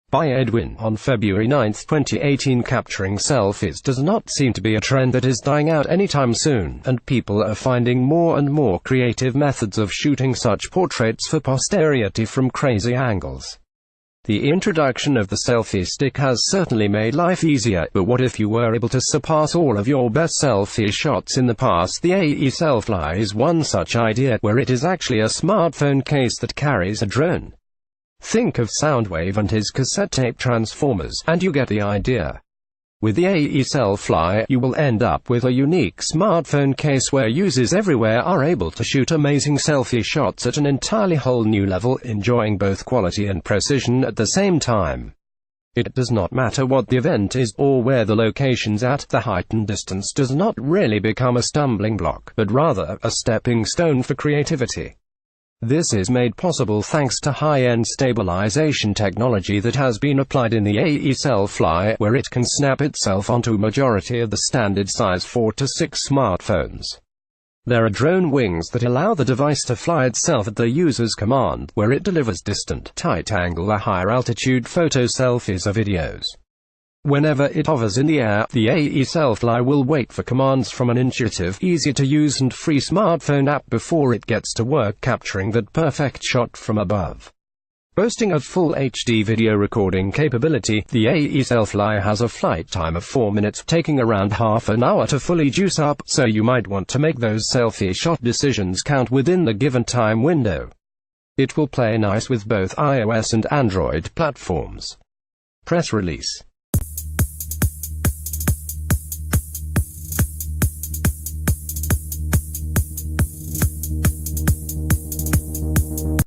By Edwin. On February 9, 2018, capturing selfies does not seem to be a trend that is dying out anytime soon, and people are finding more and more creative methods of shooting such portraits for posterity from crazy angles. The introduction of the selfie stick has certainly made life easier, but what if you were able to surpass all of your best selfie shots in the past? The AEE Selfly is one such idea, where it is actually a smartphone case that carries a drone. Think of Soundwave and his cassette tape transformers, and you get the idea. With the AEE Selfly, you will end up with a unique smartphone case where users everywhere are able to shoot amazing selfie shots at an entirely whole new level, enjoying both quality and precision at the same time. It does not matter what the event is, or where the location's at. The heightened distance does not really become a stumbling block, but rather a stepping stone for creativity. This is made possible thanks to high-end stabilization technology that has been applied in the AEE Selfly, where it can snap itself onto a majority of the standard size 4 to 6 smartphones. There are drone wings that allow the device to fly itself at the user's command, where it delivers distant, tight-angle or higher-altitude photo, selfies or videos. Whenever it hovers in the air, the AEE Selfly will wait for commands from an intuitive, easy-to-use and free smartphone app before it gets to work capturing that perfect shot from above. Boasting of full HD video recording capability, the AEE Selfly has a flight time of 4 minutes, taking around half an hour to fully juice up, so you might want to make those selfie shot decisions count within the given time window. It will play nice with both iOS and Android platforms. Press release.